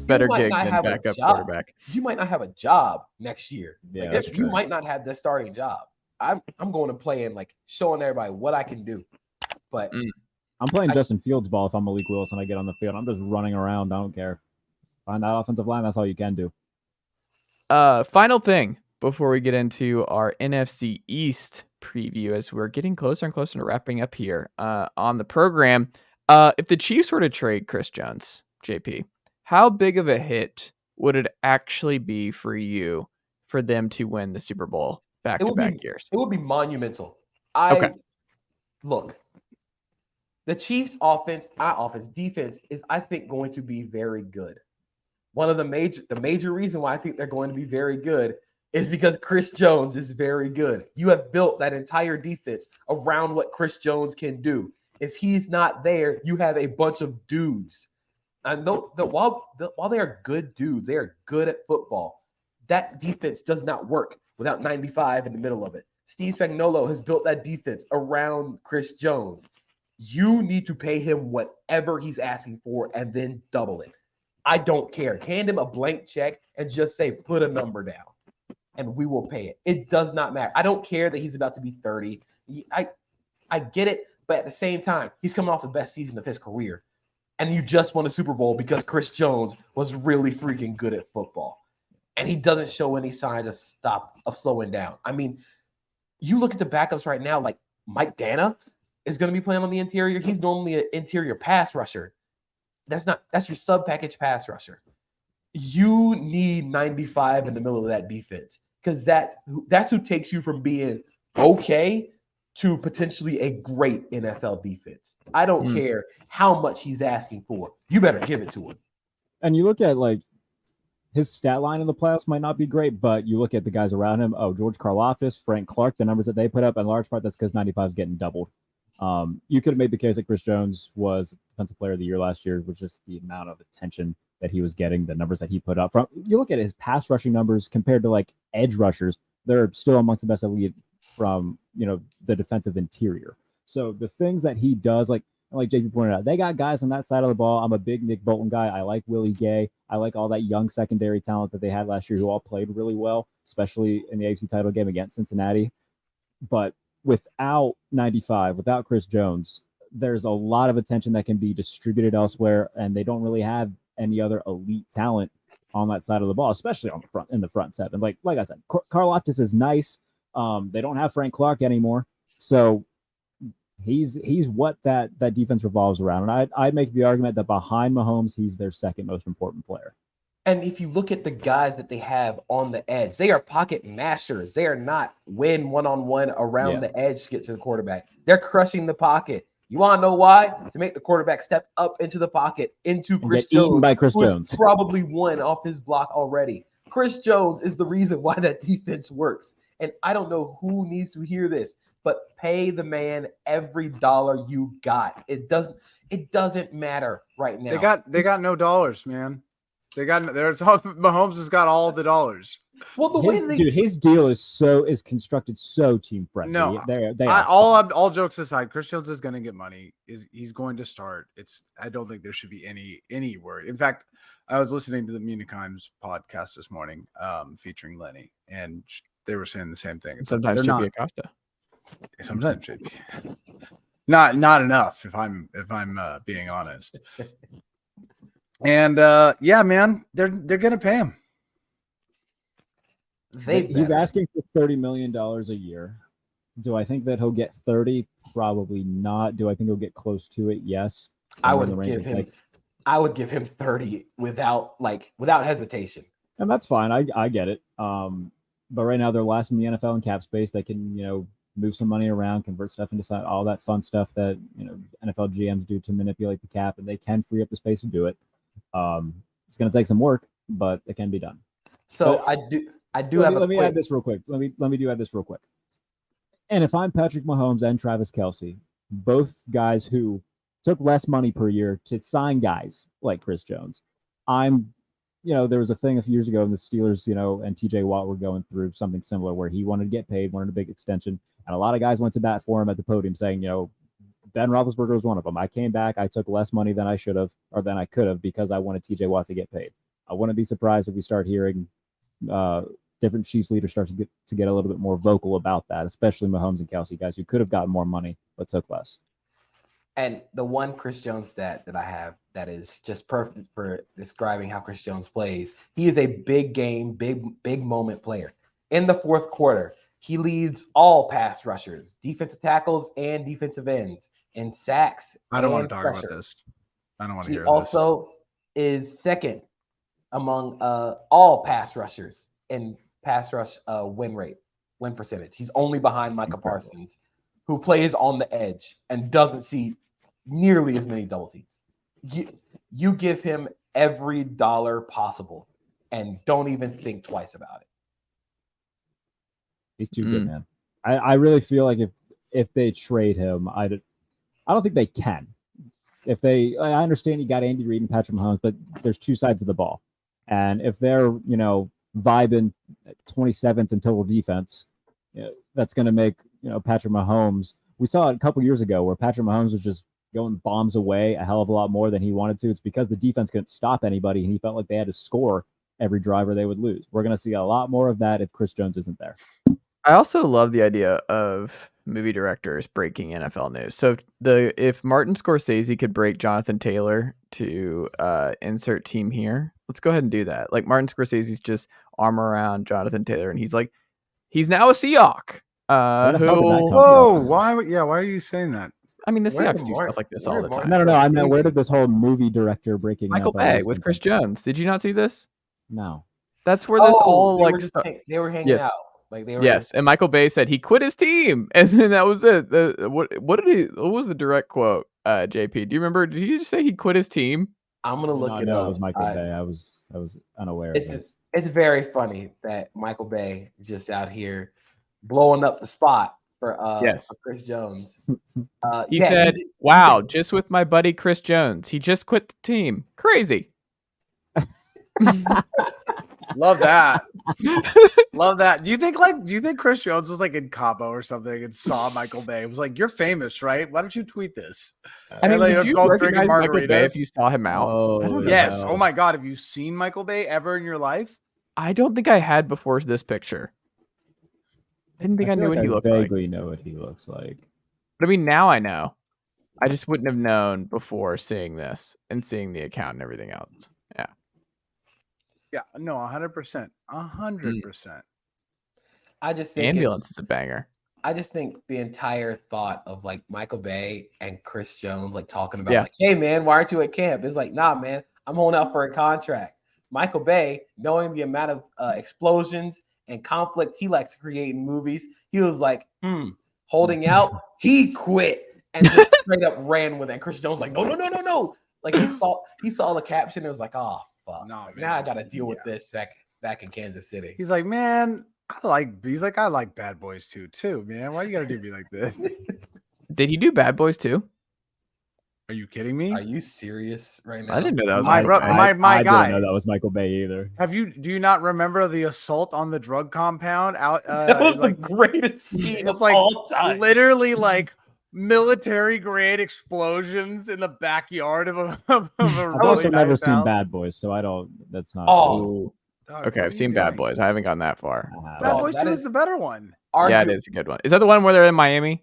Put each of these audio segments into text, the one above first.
better might gig not than have a backup job. quarterback. You might not have a job next year. Yeah, Like, that's you true. might not have this starting job. I'm going to play and like showing everybody what I can do. But I'm playing Justin Fields ball if I'm Malik Willis and I get on the field. I'm just running around. I don't care. Find that offensive line. That's all you can do. Final thing before we get into our NFC East preview, as we're getting closer and closer to wrapping up here on the program. If the Chiefs were to trade Chris Jones, JP, how big of a hit would it actually be for you for them to win the Super Bowl back-to-back years? It would be monumental. Look, the Chiefs' defense is, I think, going to be very good. One of the major reason why I think they're going to be very good is because Chris Jones is very good. You have built that entire defense around what Chris Jones can do. If he's not there, you have a bunch of dudes. And while they are good dudes, they are good at football. That defense does not work without 95 in the middle of it. Steve Spagnuolo has built that defense around Chris Jones. You need to pay him whatever he's asking for and then double it. I don't care. Hand him a blank check and just say, put a number down, and we will pay it. It does not matter. I don't care that he's about to be 30. I get it, but at the same time, he's coming off the best season of his career. And you just won a Super Bowl because Chris Jones was really freaking good at football. And he doesn't show any signs of slowing down. I mean, you look at the backups right now, like Mike Dana is going to be playing on the interior. He's normally an interior pass rusher. That's your sub-package pass rusher. You need 95 in the middle of that defense because that's who takes you from being okay to potentially a great NFL defense. I don't care how much he's asking for. You better give it to him. And you look at like his stat line in the playoffs might not be great, but you look at the guys around him. Oh, George Karlaftis, Frank Clark, the numbers that they put up, in large part that's because 95 is getting doubled. You could have made the case that Chris Jones was Defensive Player of the Year last year, with just the amount of attention that he was getting, the numbers that he put up. You look at his pass rushing numbers compared to like edge rushers, they're still amongst the best elite from the defensive interior. So the things that he does, like JP pointed out, they got guys on that side of the ball. I'm a big Nick Bolton guy. I like Willie Gay. I like all that young secondary talent that they had last year who all played really well, especially in the AFC title game against Cincinnati. But without 95, without Chris Jones, there's a lot of attention that can be distributed elsewhere, and they don't really have any other elite talent on that side of the ball, especially in the front seven. Like I said, Karlaftis is nice. They don't have Frank Clark anymore, so he's what that defense revolves around. And I'd make the argument that behind Mahomes, he's their second most important player. And if you look at the guys that they have on the edge, they are pocket masters. They are not win one-on-one around the edge to get to the quarterback. They're crushing the pocket. You want to know why? To make the quarterback step up into the pocket, into Chris Jones, eaten by Chris Jones. Probably won off his block already. Chris Jones is the reason why that defense works. And I don't know who needs to hear this, but pay the man every dollar you got. It doesn't matter right now. They got no dollars, man. Mahomes has got all the dollars. Well, his deal is constructed so team friendly. No, all jokes aside, Chris Jones is going to get money. He's going to start. I don't think there should be any worry. In fact, I was listening to the Munikheim's podcast this morning, featuring Lenny, and they were saying the same thing. Sometimes JP Acosta. Sometimes JP. Not enough, if I'm being honest. And man, they're gonna pay him. He's asking for $30 million a year. Do I think that he'll get 30? Probably not. Do I think he'll get close to it? Yes. I would give him 30 without hesitation. And that's fine. I get it. But right now they're last in the NFL in cap space. They can, move some money around, convert stuff into all that fun stuff that, NFL GMs do to manipulate the cap, and they can free up the space to do it. It's going to take some work, but it can be done. So let me add this real quick. Let me add this real quick. And if I'm Patrick Mahomes and Travis Kelce, both guys who took less money per year to sign guys like Chris Jones, there was a thing a few years ago in the Steelers, and TJ Watt were going through something similar where he wanted to get paid, wanted a big extension. And a lot of guys went to bat for him at the podium saying, Ben Roethlisberger was one of them. I came back. I took less money than I should have or than I could have because I wanted TJ Watt to get paid. I wouldn't be surprised if we start hearing different Chiefs leaders start to get a little bit more vocal about that, especially Mahomes and Kelsey, guys who could have gotten more money but took less. And the one Chris Jones stat that I have that is just perfect for describing how Chris Jones plays. He is a big game, big moment player. In the fourth quarter, he leads all pass rushers, defensive tackles, and defensive ends in sacks. I don't want to and talk pressure. about this. I don't want to He hear also is second among all pass rushers in pass rush win percentage. He's only behind Micah Parsons, who plays on the edge and doesn't see nearly as many double teams. You give him every dollar possible and don't even think twice about it. He's too good, man. I really feel like if they trade him, I don't think they can. I understand you got Andy Reid and Patrick Mahomes, but there's two sides of the ball. And if they're, vibing 27th in total defense, that's going to make, Patrick Mahomes. We saw it a couple years ago where Patrick Mahomes was just going bombs away a hell of a lot more than he wanted to. It's because the defense couldn't stop anybody, and he felt like they had to score every drive or they would lose. We're going to see a lot more of that if Chris Jones isn't there. I also love the idea of movie directors breaking NFL news. So if Martin Scorsese could break Jonathan Taylor to insert team here, let's go ahead and do that. Like Martin Scorsese's just arm around Jonathan Taylor, and he's like, he's now a Seahawk. Whoa! Why are you saying that? I mean, the Seahawks do stuff like this all the time. No. I mean, where did this whole movie director breaking Michael NFL Bay with Chris Jones? Did you not see this? No. That's where this all they were hanging out. And Michael Bay said he quit his team, and then that was it. What was the direct quote? JP, do you remember? Did he just say he quit his team? I'm gonna look it up. It was Michael Bay. I was unaware of this. It's very funny that Michael Bay is just out here blowing up the spot for Chris Jones. He said, "Wow, just with my buddy Chris Jones, he just quit the team. Crazy." Love that. Love that. Do you think Chris Jones was like in Cabo or something and saw Michael Bay? It was like, you're famous, right? Why don't you tweet this? I mean, would you recognize Michael Bay if you saw him out? Oh, yes. Oh my God. Have you seen Michael Bay ever in your life? I don't think I had before this picture. I didn't think I knew what he looked like. I vaguely know what he looks like. But I mean, now I know. I just wouldn't have known before seeing this and seeing the account and everything else. Yeah. Yeah, no, 100%. 100%. I just think Ambulance is a banger. I just think the entire thought of like Michael Bay and Chris Jones like talking about like, hey man, why aren't you at camp? It's like, nah, man, I'm holding out for a contract. Michael Bay, knowing the amount of explosions and conflict he likes to create in movies, he was like, holding out. He quit and just straight up ran with it. And Chris Jones like, no. Like he saw the caption and was like, oh fuck, now I got to deal with this back in Kansas City. He's like, man, I like Bad Boys too, man. Why you got to do me like this? Did he do Bad Boys too? Are you kidding me? Are you serious right now? I didn't know that was my guy. I didn't know that was Michael Bay either. Do you not remember the assault on the drug compound out? That was like the greatest scene of all time. Literally like military grade explosions in the backyard of a I've also never seen Bad Boys, so I don't. That's not. Oh, okay. I've seen Bad Boys. I haven't gone that far. Bad Boys 2 is the better one. Yeah, it is a good one. Is that the one where they're in Miami?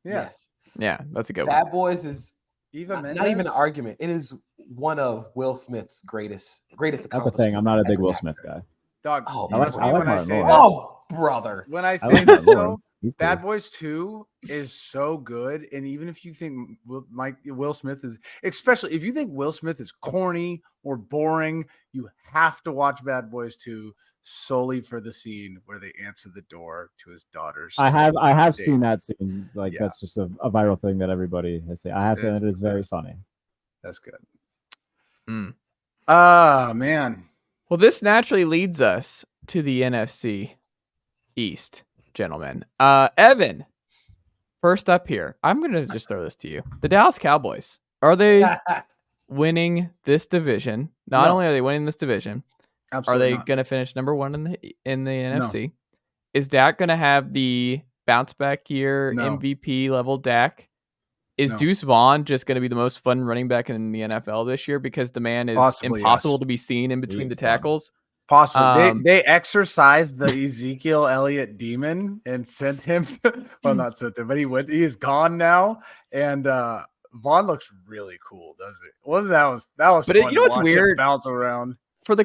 Yes. Yeah, that's a good one. Bad Boys is not even an argument. It is one of Will Smith's greatest. That's a thing. I'm not a big Will Smith guy. Dog. I like Martin Lawrence. Oh, brother. When I say this though, Bad Boys 2 is so good, and even if you think Will Smith is, especially if you think Will Smith is corny or boring, you have to watch Bad Boys 2 solely for the scene where they answer the door to his daughter's. I have seen that scene. Like that's just a viral thing that everybody has seen. I have seen it. It is very funny. That's good. Man. Well, this naturally leads us to the NFC East. Gentlemen, Evan, first up here, I'm gonna just throw this to you. The Dallas Cowboys, are they winning this division? Not only are they winning this division, absolutely are they gonna finish number one in the NFC? Is Dak gonna have the bounce back year MVP level Dak? Is No. Deuce Vaughn just going to be the most fun running back in the NFL this year because the man is Possibly, impossible yes. to be seen in between He the is fun. tackles? Possibly. They exercised the Ezekiel Elliott demon and sent him to, well, not sent him, but he is gone now. And Vaughn looks really cool, doesn't it? That was But fun you know to what's watch weird? him bounce around. For the